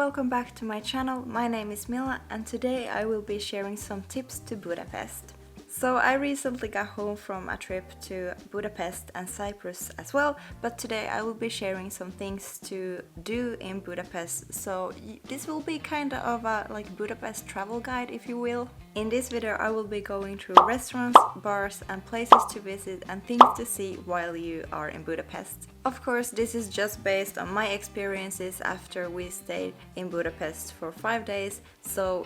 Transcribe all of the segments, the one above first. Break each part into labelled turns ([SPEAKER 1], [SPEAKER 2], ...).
[SPEAKER 1] welcome back to my channel. My name is Mila and today I will be sharing some tips to Budapest. So I recently got home from a trip to Budapest and Cyprus as well, but today I will be sharing some things to do in Budapest. So this will be kind of a Budapest travel guide, if you will. In this video I will be going through restaurants, bars and places to visit and things to see while you are in Budapest. Of course, this is just based on my experiences after we stayed in Budapest for 5 days. So,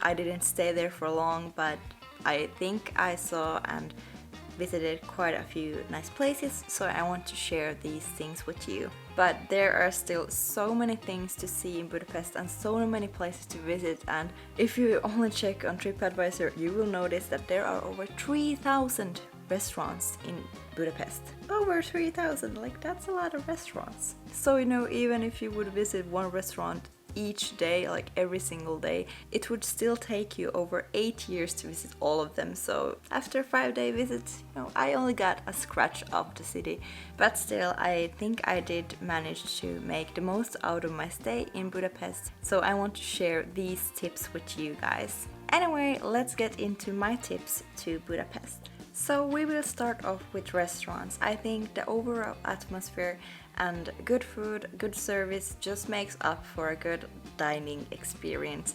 [SPEAKER 1] I didn't stay there for long, but I think I saw and visited quite a few nice places, so I want to share these things with you. But there are still so many things to see in Budapest and so many places to visit, and if you only check on TripAdvisor, you will notice that there are over 3,000 restaurants in Budapest. Over 3,000, that's a lot of restaurants. So even if you would visit one restaurant each day, every single day, it would still take you over 8 years to visit all of them. So after 5-day visits, I only got a scratch of the city, but still I think I did manage to make the most out of my stay in Budapest, so I want to share these tips with you guys. Anyway, let's get into my tips to Budapest. So we will start off with restaurants. I think the overall atmosphere and good food, good service just makes up for a good dining experience.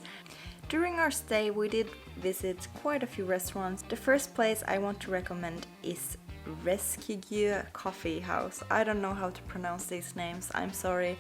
[SPEAKER 1] During our stay we did visit quite a few restaurants. The first place I want to recommend is Rescue Coffee House. I don't know how to pronounce these names, I'm sorry,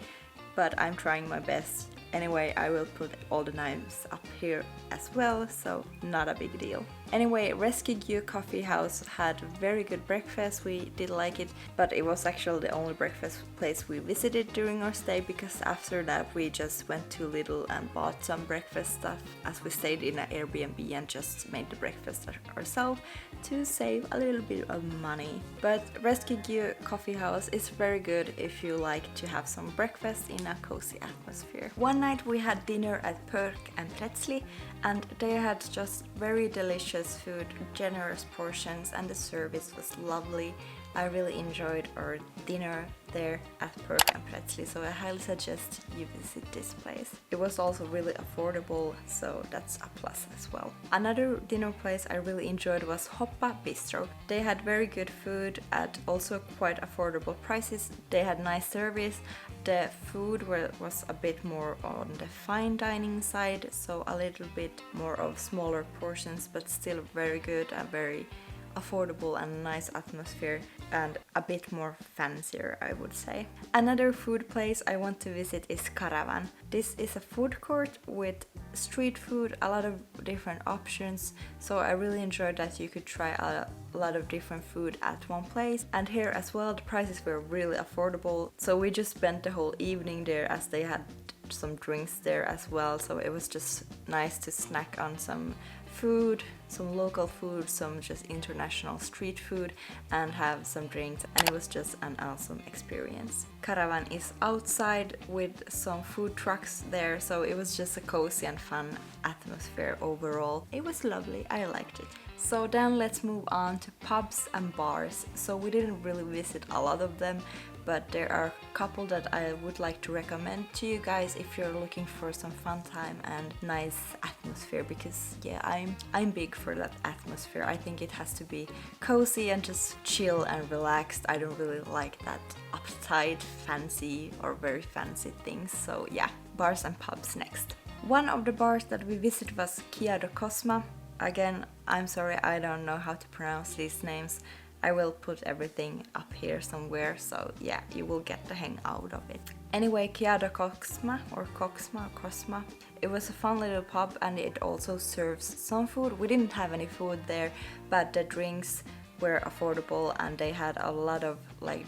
[SPEAKER 1] but I'm trying my best. Anyway, I will put all the names up here as well, so not a big deal. Anyway, Rescue Coffee House had very good breakfast, we did like it, but it was actually the only breakfast place we visited during our stay, because after that we just went to Lidl and bought some breakfast stuff as we stayed in an Airbnb and just made the breakfast ourselves to save a little bit of money. But Rescue Coffee House is very good if you like to have some breakfast in a cozy atmosphere. One night we had dinner at Perk and Pretzli, and they had just very delicious food, generous portions, and the service was lovely. I really enjoyed our dinner there at Perk and Pretzli, so I highly suggest you visit this place. It was also really affordable, so that's a plus as well. Another dinner place I really enjoyed was Hoppa Bistro. They had very good food at also quite affordable prices. They had nice service. The food was a bit more on the fine dining side, so a little bit more of smaller portions, but still very good and very affordable and nice atmosphere, and a bit more fancier, I would say. Another food place I want to visit is Caravan. This is a food court with street food, a lot of different options, so I really enjoyed that you could try a lot of different food at one place. And here as well the prices were really affordable, so we just spent the whole evening there as they had some drinks there as well, so it was just nice to snack on some food, some local food, some just international street food, and have some drinks, and it was just an awesome experience. Caravan is outside with some food trucks there, so it was just a cozy and fun atmosphere overall. It was lovely, I liked it. So then let's move on to pubs and bars. So we didn't really visit a lot of them, but there are a couple that I would like to recommend to you guys if you're looking for some fun time and nice atmosphere, because I'm big for that atmosphere. I think it has to be cozy and just chill and relaxed. I don't really like that uptight, fancy or very fancy things. So yeah, bars and pubs next. One of the bars that we visited was Kia do Cosma. Again, I'm sorry, I don't know how to pronounce these names. I will put everything up here somewhere, so yeah, you will get the hang out of it. Anyway, Kia do Cosma, or Cosma, it was a fun little pub and it also serves some food. We didn't have any food there, but the drinks were affordable and they had a lot of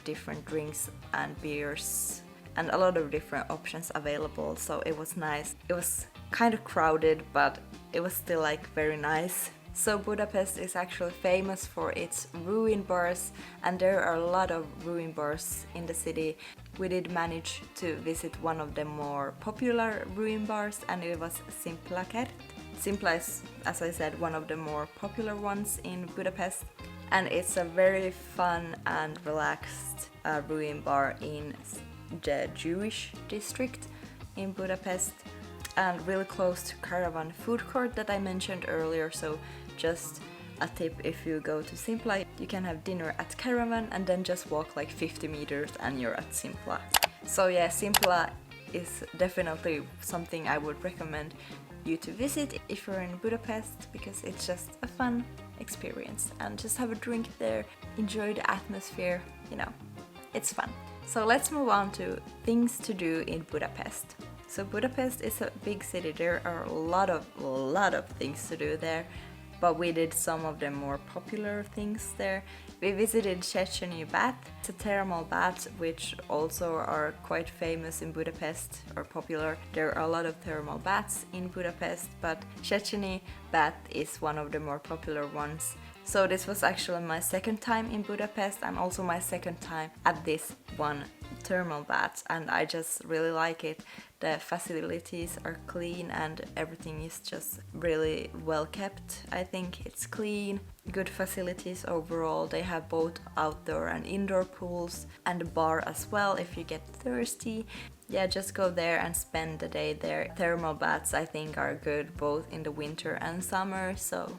[SPEAKER 1] different drinks and beers and a lot of different options available, so it was nice. It was kind of crowded, but it was still very nice. So Budapest is actually famous for its ruin bars, and there are a lot of ruin bars in the city. We did manage to visit one of the more popular ruin bars, and it was Simplakert. Simpla is, as I said, one of the more popular ones in Budapest, and it's a very fun and relaxed ruin bar in the Jewish district. in Budapest and really close to Caravan food court that I mentioned earlier, so just a tip: if you go to Simpla, you can have dinner at Caravan and then just walk like 50 meters and you're at Simpla. So yeah, Simpla is definitely something I would recommend you to visit if you're in Budapest, because it's just a fun experience, and just have a drink there, enjoy the atmosphere, you know, it's fun. So let's move on to things to do in Budapest. So Budapest is a big city. There are a lot of things to do there, but we did some of the more popular things there. We visited Széchenyi bath. It's a thermal bath which also are quite famous in Budapest, or popular. There are a lot of thermal baths in Budapest, but Széchenyi bath is one of the more popular ones. So this was actually my second time in Budapest and also my second time at this one thermal bath, and I just really like it. The facilities are clean and everything is just really well kept. I think it's clean, good facilities overall. They have both outdoor and indoor pools and a bar as well if you get thirsty. Yeah, just go there and spend the day there. Thermal baths I think are good both in the winter and summer, so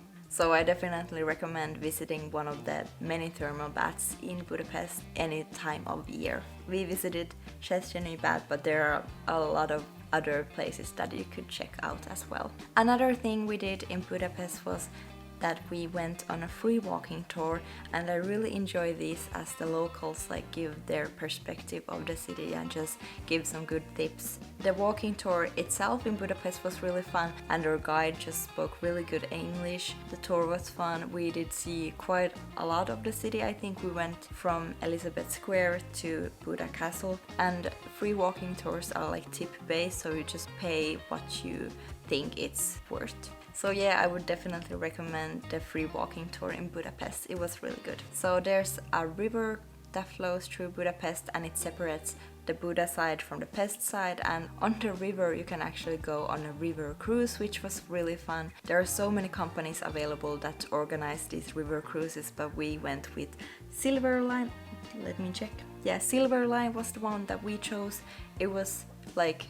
[SPEAKER 1] I definitely recommend visiting one of the many thermal baths in Budapest any time of year. We visited Széchenyi bath, but there are a lot of other places that you could check out as well. Another thing we did in Budapest was that we went on a free walking tour, and I really enjoy this as the locals like give their perspective of the city and just give some good tips. The walking tour itself in Budapest was really fun, and our guide just spoke really good English. The tour was fun. We did see quite a lot of the city. I think we went from Elizabeth Square to Buda Castle, and free walking tours are like tip based, so you just pay what you think it's worth. So yeah, I would definitely recommend the free walking tour in Budapest. It was really good. So there's a river that flows through Budapest and it separates the Buda side from the Pest side, and on the river you can actually go on a river cruise, which was really fun. There are so many companies available that organize these river cruises, but we went with Silver Line. Let me check. Yeah, Silver Line was the one that we chose. It was like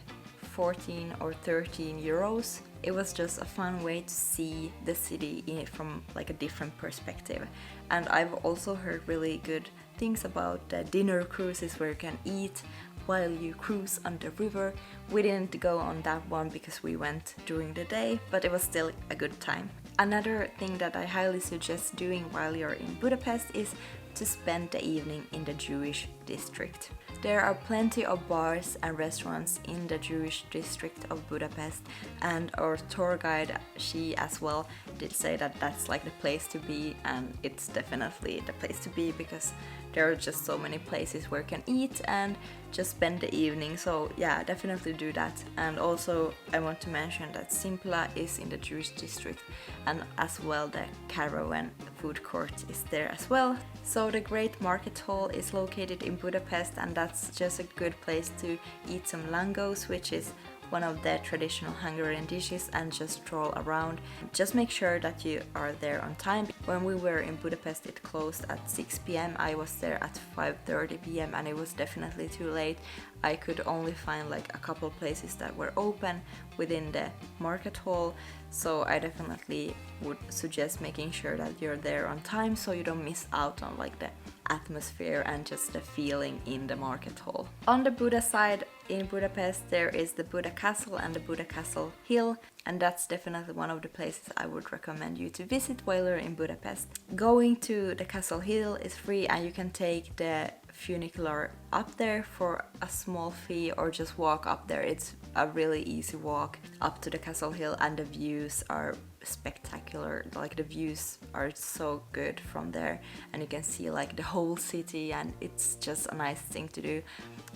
[SPEAKER 1] 14 or 13 euros. It was just a fun way to see the city from like a different perspective. And I've also heard really good things about the dinner cruises where you can eat while you cruise on the river. We didn't go on that one because we went during the day, but it was still a good time. Another thing that I highly suggest doing while you're in Budapest is to spend the evening in the Jewish district. There are plenty of bars and restaurants in the Jewish district of Budapest, and our tour guide, she as well, did say that that's like the place to be, and it's definitely the place to be because there are just so many places where you can eat and just spend the evening. So yeah, definitely do that. And also I want to mention that Simpla is in the Jewish district, and as well the Caravan food court is there as well. So the Great Market Hall is located in Budapest, and that's just a good place to eat some langos, which is one of the traditional Hungarian dishes, and just stroll around. Just make sure that you are there on time. When we were in Budapest, it closed at 6 p.m. I was there at 5:30 p.m. and it was definitely too late. I could only find like a couple places that were open within the market hall, so I definitely would suggest making sure that you're there on time so you don't miss out on like the atmosphere and just the feeling in the market hall. On the Buda side in Budapest, there is the Buda Castle and the Buda Castle Hill, and that's definitely one of the places I would recommend you to visit while you're in Budapest. Going to the Castle Hill is free, and you can take the funicular up there for a small fee or just walk up there. It's a really easy walk up to the Castle Hill, and the views are spectacular. Like the views are so good from there, and you can see like the whole city, and it's just a nice thing to do.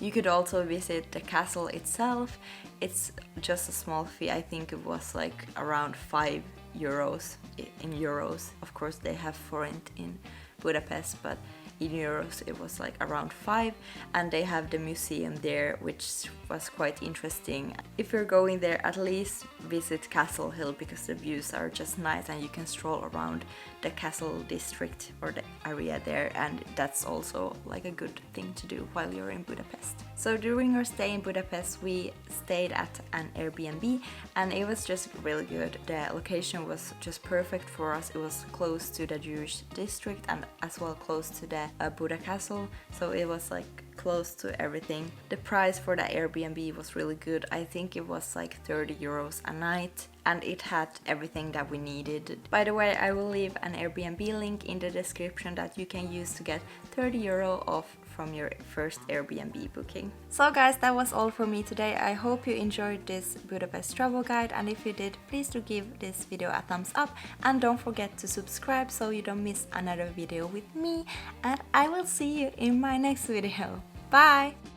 [SPEAKER 1] You could also visit the castle itself. It's just a small fee. I think it was like around 5 euros in euros. Of course they have forint in Budapest, but in euros it was like around 5, and they have the museum there, which was quite interesting. If you're going there, at least visit Castle Hill because the views are just nice, and you can stroll around the castle district or the area there, and that's also like a good thing to do while you're in Budapest. So during our stay in Budapest, we stayed at an Airbnb and it was just really good. The location was just perfect for us. It was close to the Jewish district and as well close to the Buddha castle, so it was like close to everything. The price for the Airbnb was really good. I think it was like 30 euros a night and it had everything that we needed. By the way, I will leave an Airbnb link in the description that you can use to get 30 euro off from your first Airbnb booking. So guys, that was all for me today. I hope you enjoyed this Budapest travel guide, and if you did, please do give this video a thumbs up and don't forget to subscribe so you don't miss another video with me, and I will see you in my next video. Bye!